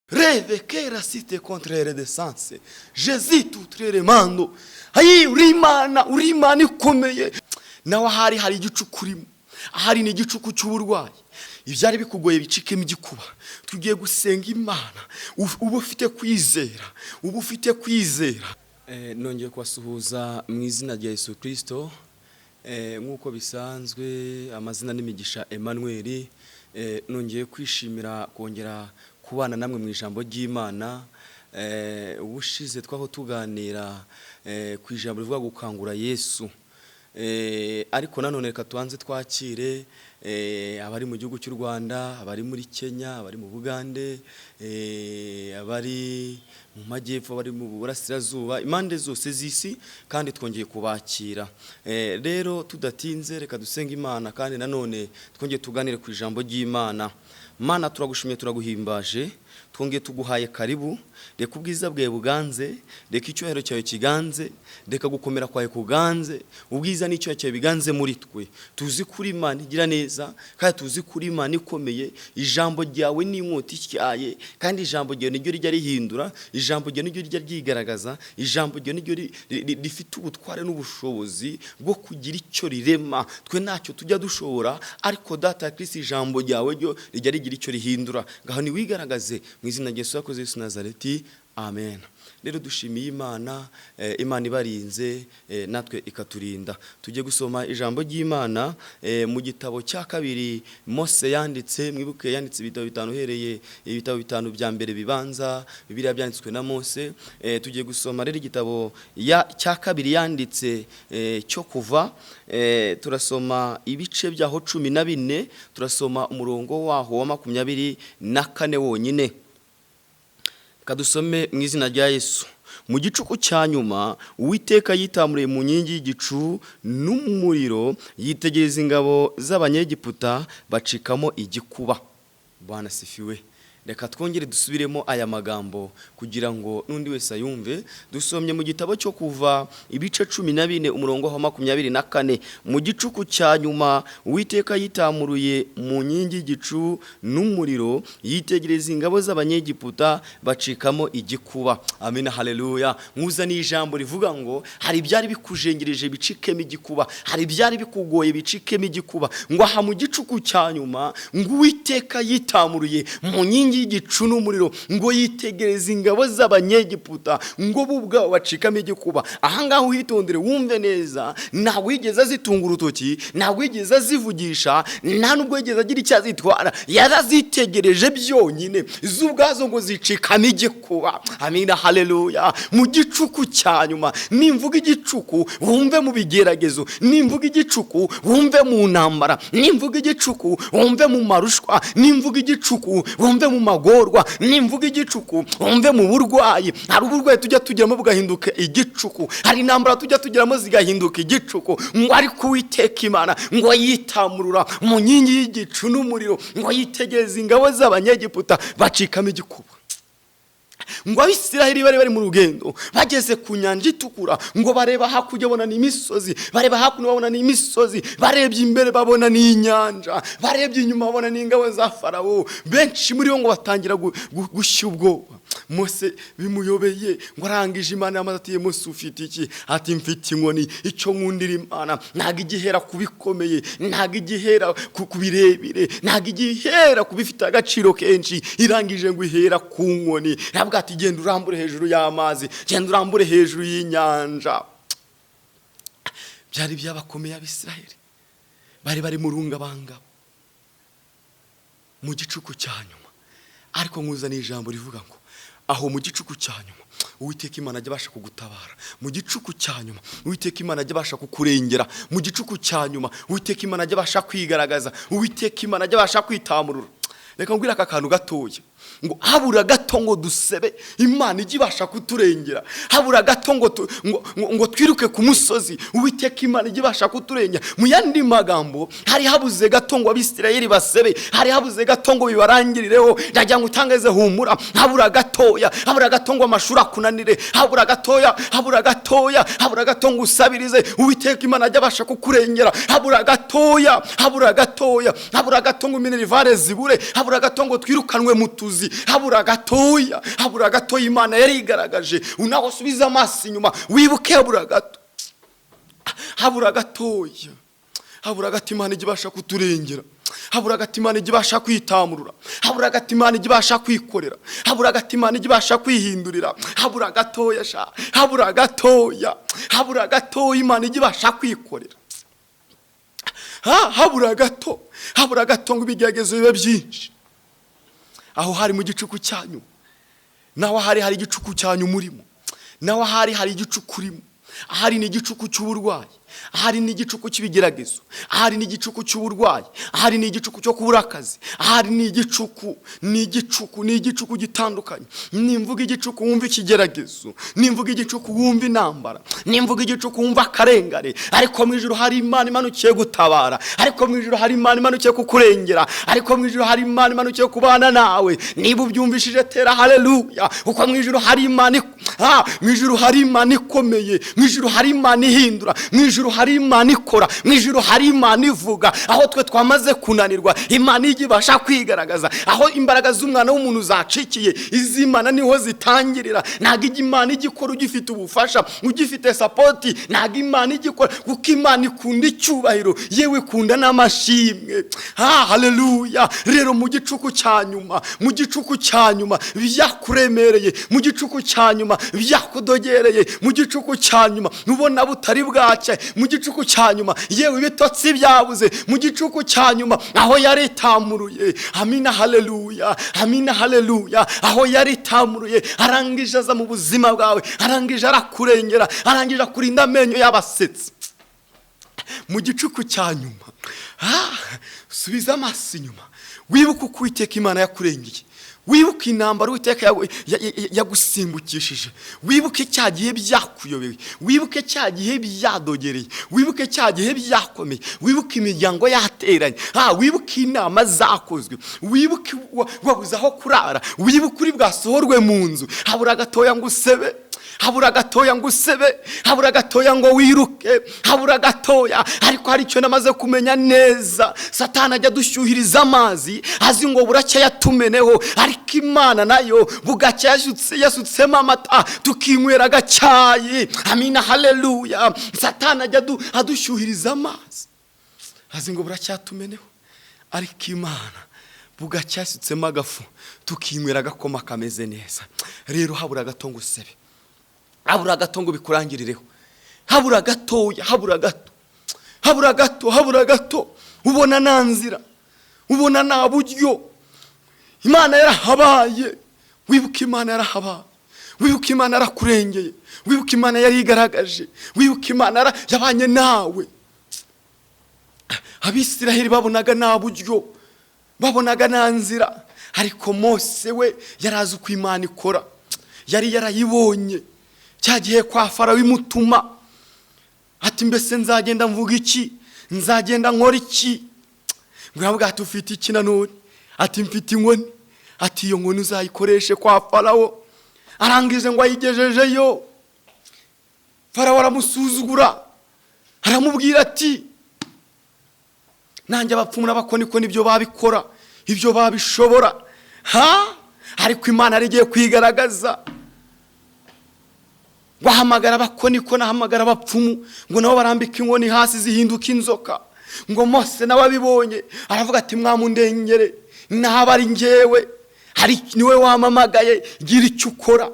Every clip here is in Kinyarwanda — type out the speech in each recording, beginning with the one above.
Reve che era site contraire de sanse. Jésus tutreremando. Hayi urimana ikomeye. Nawe hari igicuku urimo. Ahari ni igicuku cy'uburwayi. Ibyari bikugoye bicikemo igikuba. Tugiye gusenga Imana. Ubu ufite kwizera. Nongeye kubasuhuza mu izina rya Yesu Kristo. Nkuko bisanzwe amazina n'imigisha Emmanuel. Nongeye kwishimira kongera kubana namwe mu ijambo ry'Imana. Ubushize twaho tuganira ku ijambo rivuga gukangura Yesu. Ariko nanone reka tuanze twakire abari mu gihugu cy'u Rwanda, abari muri Kenya, abari mu Bugande, abari mu majyepfo, abari mu burasirazuba, impande zose z'isi, kandi twongeye kubakira. Rero tudatinze reka dusenga Imana, kandi nanone twongeye tuganire ku ijambo ry'Imana. Mana turagushimiye, turaguhimbaje, twongeye tuguhaye karibu. Reka ubwiza bwawe buganze, reka icyubahiro cyawe kiganze, reka gukomera kwawe kuganze, ubwiza n'icyubahiro cyawe biganze muri twe. Tuzi kuri Imana igira neza, kandi tuzi kuri Imana ikomeye. Ijambo ryawe ni inkota ityaye, kandi ijambo ryawe niryo rijya rihindura, ijambo ryawe niryo rijya ryigaragaza, ijambo ryawe niryo rifite ubutware n'ubushobozi bwo kugira icyo rirema. Twe ntacyo tujya dushobora, ariko data Kristo ijambo ryawe ryo rijya rigira icyo rihindura. Ngaho ni wigaragaze mu izina rya Yesu yakoze Yesu Nazareti. Amen. Rero dushimiye Imana, Imana ibarinze, natwe ikaturinda. Tujye gusoma ijambo ry'Imana mu gitabo cya kabiri Mose yanditse. Mwibuke yanditse ibitabo bitanu, uhereye ibitabo bitanu bya mbere bibanza Bibiliya byanditswe na Mose. Tujye gusoma rero igitabo cya kabiri yanditse cyo Kuva. Turasoma ibice byaho 14, turasoma umurongo waho wa 24 wonyine. Kadusome mu izina rya Yesu. Mu gicuku cya nyuma Uwiteka yitamuriye mu nkingi y'igicu n'umuriro, yitegereza ingabo z'Abanyegiputa bacikamo igikuba. Bwana sifiwe. Reka twongere dusubiremo aya magambo kugira ngo nundi wese ayumve. Dusomye mu gitabo cyo Kuva ibice 14 umurongo wa 24. Mu gicuku cya nyuma Uwiteka yitamuruye mu nkingi y'igicu n'umuriro, yitegereza ingabo z'Abanyegiputa bacikamo igikuba. Amen, haleluya. Nkuza ni ijambo rivuga ngo hari byari bikujengereje bicikemo igikuba, hari byari bikugoye bicikemo igikuba. Ngo aha mu gicuku cya nyuma ngo Uwiteka yitamuruye mu nkingi y'igicu n'umuriro, ngo yitegereza ingabo z'Abanyegiputa ngo bubwa bacikamo igikuba. Aha ngaho uhitondere wumve neza, nta wigeze azitunga urutoki, nta wigeze azivugisha, nta nubwo yigeze agira icyo azitwara. Yarazitegereje byonyine z'ubwazo ngo zicikamo igikuba. Amina, haleluya. Mu gicuku cya nyuma, nimvuga igicuku wumve mu bigeragezo, nimvuga igicuku wumve mu ntambara, nimvuga igicuku wumve mu marushwa, nimvuga igicuku wumve mu magorwa, nimvuga igicuku wumve mu burwayi. Hari uburwayi tujya tugiramo bugahinduka igicuku, hari intambara tujya tugiramo zigahinduka igicuku. Ngo ariko Uwiteka Imana ngo yitamurura mu nkingi y'igicu n'umuriro, ngo yitegereza ingabo z'Abanyegiputa bacikamo igikuba. Ngo Abisiraheli bari mu rugendo, bageze ku nyanja itukura, ngo bareba hakurya babona n'imisozi, bareba hakuno babona n'imisozi, barebye imbere babona n'inyanja, barebye inyuma babona n'ingabo za Farawo. Benshi muri bo ngo batangira gushya ubwoba. Mose bimuyobeye, ngo arangije Imana yamaze ati Mose ufite iki? Ati mfite inkoni, icyo nkundira Imana ntago igihera kubikomeye, ntago igihera kubirebire, ntago igihera kubifite agaciro kenshi. Irangije ngo ihera ku nkoni. Ntabwo ati genda urambure hejuru y'amazi, genda urambure hejuru y'inyanja. Byari byabakomeye Abisiraheli, bari mu rungabangabo mu gicuku cya nyuma. Ariko nkuzana ijambo rivuga ngo aho mu gicuku cya nyuma Uwiteka Imana ajya abasha kugutabara. Mu gicuku cya nyuma Uwiteka Imana ajya abasha kukurengera. Mu gicuku cya nyuma Uwiteka Imana ajya abasha kwigaragaza. Uwiteka Imana ajya abasha kwitamurura. Reka ngwira aka kantu gatoya, ngo habura gato ngo dusebe Imana igibasha kuturengera. Habura gato ngo twiruke ku musozi, Uwiteka Imana igibasha kuturengera. Mu yandi magambo, hari habuze gato ngo Abisirayeli basebe, hari habuze gato ngo bibarangirireho. Ndagira ngo utangeze humura. Habura gato ngo amashuri akunanire, habura gato ngo usabirize, Uwiteka Imana ajya kukurengera. Habura gatoya ngo minerivare zibure, habura gato ngo twirukanwe mu tuzi, habura gatoya Imana yarigaragaje. Unaho subiza amaso inyuma wibuke habura gato Imana igibasha kuturengera, habura gato Imana igibasha kwitamurura, habura gato Imana igibasha kwikorera, habura gato Imana igibasha kwihindurira, habura gatoya Imana igibasha kwikorera. Habura gato ngo ibigeragezo bibe byinshi. Aho hari mu gicuku cyanyu, naho hari igicuku cyanyu murimo, naho hari igicuku urimo. Ahari ni igicuku cy'uburwayi, ahari ni igicuku cy'ibigeragezo, ahari ni igicuku cy'uburwayi, ahari ni igicuku cyo kubura akazi, ahari ni igicuku gitandukanye. Nimvuga igicuku wumva ikigeragezo, nimvuga igicuku wumva intambara, nimvuga igicuku wumva akarengane, ariko mu ijuru hari Imana imanukiye gutabara, ariko mu ijuru hari Imana imanukiye kukurengera, ariko mu ijuru hari Imana imanukiye kubana nawe. Niba ubyumvishije tera haleluya, uko mu ijuru hari Imana, mu ijuru hari Imana ikomeye, mu ijuru hari Imana ihindura, mu ijuru hari Imana ikora, mu ijuru hari Imana ivuga. Aho twe twamaze kunanirwa, Imana igibasha kwigaragaza. Aho imbaraga z'umwana w'umuntu zacikiye, iz'Imana niho zitangirira. Ntago Imana igikora ugifite ubufasha, ugifite sapoti, ntago Imana igikora, kuko Imana ikunda icyubahiro, yewe ikunda n'amashimwe. Haleluya. Rero mu gicuku cyanyuma byakuremereye, mu gicuku cyanyuma byakudogereye, mu gicuku cyanyuma nubona butari bwacye, mu gicuku cyanyuma yewe ibitotsi byabuze, mu gicuku cyanyuma aho yaritamuruye. Amina haleluya, aho yaritamuruye arangije aza mu buzima bwawe, arangije arakurengera, arangije akurinda amenyo y'abasetsi. Mu gicuku cyanyuma subiza amaso inyuma, wibuke uko Uwiteka Imana yakurengeye, wibuke intambara Uwiteka yagusimbukishije, wibuke cya gihe byakuyobeye, wibuke cya gihe byadogereye, wibuke cya gihe byakomeye, wibuke imiryango yateranye, wibuke inama zakozwe, wibuke wabuze aho kurara, wibuke uri bwasohorwe mu nzu. Habura gatoya ngo usebe, habura gatoya ngo wiruke, habura gatoya. Ariko hari icyo namaze kumenya neza, Satani ajya dushyuhiriza amazi azi ngo buracya yatumeneho, ariko Imana nayo bugacya yasutsemo amata tukinywera gacyayi. Amina haleluya. Satani ajya adushyuhiriza amazi azi ngo buracya yatumeneho, ariko Imana bugacya yasutsemo agafu tukinywera gakoma kameze neza. Rero habura gato ngo usebe, habura gato ngo bikurangirireho, habura gato ubona nta nzira, ubona nta buryo. Imana yarahabaye, wibuke Imana yarahabaye, wibuke Imana yarakurengeye, wibuke Imana yarigaragaje, wibuke Imana yabanye nawe. Abisiraheli babonaga nta buryo, babonaga nta nzira, ariko Mose we yarazi uko Imana ikora, yari yarayibonye. Cyagiye kwa Farawo imutuma ati mbese nzagenda mvuga iki, nzagenda nkora iki? Nguravuga ati ufite iki nanone? Ati mfite inkoni. Ati iyo nkoni uzayikoreshe kwa Farawo. Arangije ngo ayigejejeyo, Farawo aramusuzugura, aramubwira ati nanjye abapfumu n'abakoni nibyo babikora, ibyo babishobora. Ariko Imana arigiye kwigaragaza, wahamagara abakoni nahamagara abapfumu ngo nabo barambika inkoni hasi zihinduka inzoka. Ngo Mose nawe abibonye aravuga ati mwamundengere, naba ari njyewe, hari niwe wamamagaye, gira icyo ukora.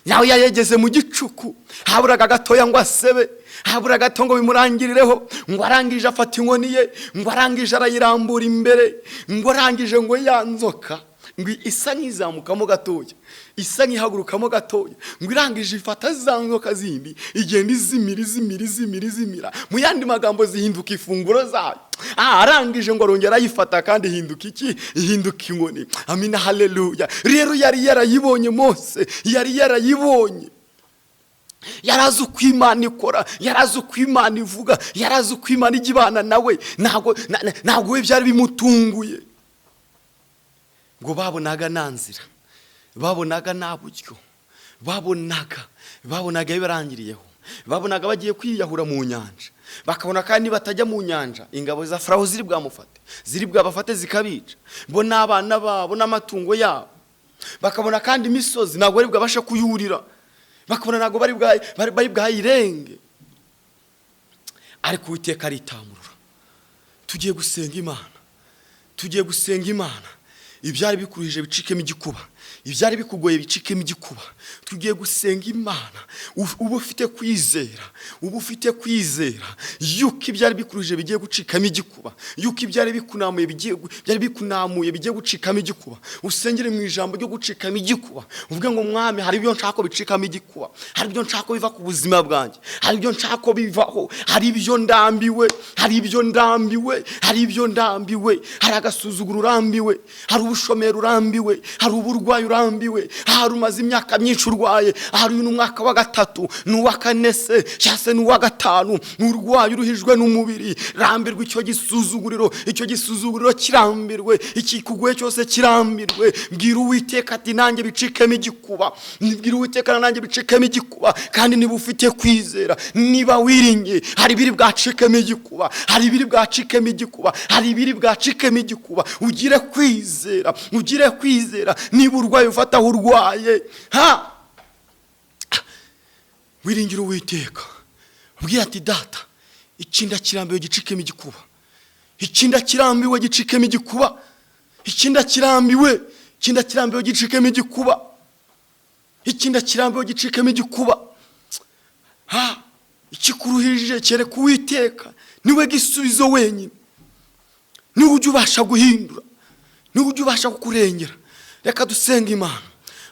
Nawe yayegeze mu gicuku, haburaga gatoya ngo asebe, habura gato ngo bimurangirireho. Ngo arangije afata inkoni ye, ngo arangije arayirambura imbere, ngo arangije ngo yanzoka ngo isa nk'izamukamo gatoya, isa nk'ihagurukamo gatoya, ngo irangije ifata za nzoka zindi igenda izimira. Mu yandi magambo zihinduka ifunguro zayo. Arangije ngo arongera ayifata kandi ihinduka iki? Ihinduka inkoni. Amina haleluya. Rero yari yarayibonye Mose, yari yarayibonye. Yarazi uko Imana ikora, yarazi uko Imana ivuga, yarazi uko Imana igibana nawe. Ntabwo we byari bimutunguye. Ngo babonaga nta nzira, babonaga nta buryo, babonaga bibarangiriyeho, babonaga bagiye kwiyahura mu nyanja, bakabona kandi batajya mu nyanja ingabo za Farawo ziri bwabafate zikabica, bo n'abana babo n'amatungo yabo. bakabona kandi imisozi ntabwo bari bwabasha kuyurira, bakabona ntabwo bari bwayirenge, ariko Uwiteka aritamurura. Tugiye gusenga Imana, tugiye gusenga Imana. Ibyari bikuruhije bicikemo igikuba, ibyari bikugoye bicikemo igikuba. Tugiye gusenga Imana. Ubu ufite kwizera, ubu ufite kwizera yuko ibyari bikuruhije bigiye gucikamo igikuba, yuko ibyari bikunamuye bigiye gucikamo igikuba. Usengere mu ijambo ryo gucikamo igikuba, uvuge ngo Mwami, hari ibyo nshaka bicikamo igikuba, hari ibyo nshaka biva ku buzima bwanjye, hari ibyo nshaka bivaho, hari ibyo ndambiwe, hari ibyo ndambiwe, hari ibyo ndambiwe, hari agasuzuguro urambiwe, hari ubushomeri urambiwe, hari uburwayi urambiwe, hari umaze imyaka myinshi urwaye, hari uyu mwaka wa 3 n'uwa 4 se cyase n'uwa 5 urwaye uruhijwe n'umubiri. Rambirwe icyo gisuzuguriro kirambirwe, ikikugoye cyose kirambirwe. Bwira Uwiteka ati nanjye bicikemo igikuba, bwira Uwiteka nanjye bicikemo igikuba. Kandi niba ufite kwizera, niba wiringiye, hari ibiri bwacikemo igikuba, hari ibiri bwacikemo igikuba, hari ibiri bwacikemo igikuba. Ugire kwizera, ugire kwizera. Niba urwaye ufata urwaye, wiringira Uwiteka, ubwira ati Data, ikinda kirambiwe gicikemo igikuba, ikinda kirambiwe gicikemo igikuba, ikinda kirambiwe gicikemo igikuba, ikinda kirambiwe gicikemo igikuba. Ikikuruhije kereka Uwiteka, niwe gisubizo wenyine, niwe ujya ubasha guhindura, niwe ujya ubasha kukurengera. Reka dusenga Imana.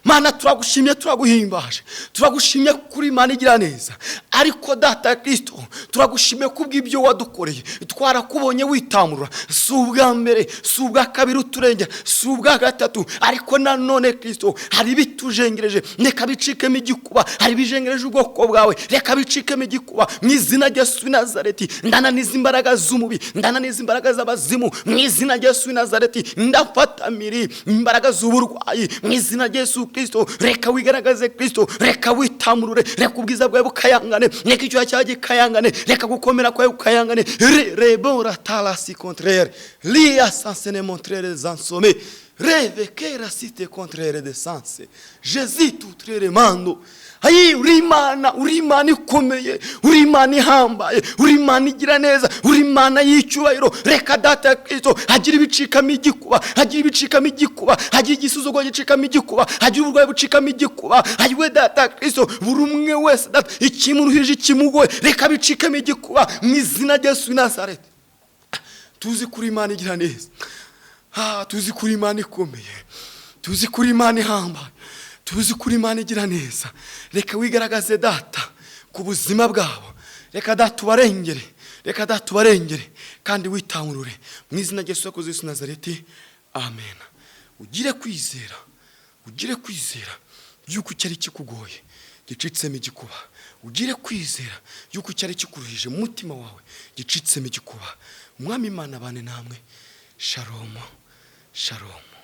Mana, turagushimye, turaguhimbaje, turagushimye kuri Imana igira neza. Ariko Data Kristo, turagushimye kubw'ibyo wadukoreye. Twarakubonye witamurura, si ubwa mbere, si ubwa kabiri uturengera, si ubwa gatatu. Ariko nanone Kristo, hari bitujengereje, reka bicikemo igikuba. Hari bijengereje ubwoko bwawe, reka bicikemo igikuba. Mu izina rya Yesu w'i Nazareti, ndananiza imbaraga z'umubi, ndananiza imbaraga z'abazimu. Mu izina rya Yesu w'i Nazareti, ndafatamiri imbaraga z'uburwayi. Mu izina rya Yesu Kristo, reka wigaragaze Kristo, reka witamurure, reka ubwiza bwawe bukayangane, reka icyo cyawe gikayangane, reka gukomera kwawe bukayangane. Rebora talasi contraire, lia sans ne montrer les ensomés, rêve que la cité contraire de sens. Jésus tout remando. Uri Imana ikomeye, uri Imana ihambaye, uri Imana igira neza, uri Imana y'icyubahiro. Reka Data Kristo hagira ibicikamo igikuba, hagira ibicikamo igikuba, hagira igisuzuguro gicikamo igikuba, hagira uburwayi bucikamo igikuba. Hayiwe Data Kristo, buri umwe wese Data ikimuruhije ikimugoye, reka bicikamo igikuba mu izina rya Yesu w'i Nazareti. Tuzi kuri Imana igira neza, tuzi kuri Imana ikomeye, tuzi kuri Imana ihambaye, tuzi kuri Imana igira neza. Reka wigaragaze Data ku buzima bwabo, reka Data ubarengere, reka Data ubarengere kandi witamurure mu izina rya Yesu w'i Nazareti. Amen. Ugire kwizera, ugire kwizera yuko cyari kikugoye gicitsemo igikuba. Ugire kwizera yuko cyari kikuruhije mu mutima wawe gicitsemo igikuba. Umwami Imana abane namwe. Shalom, shalom.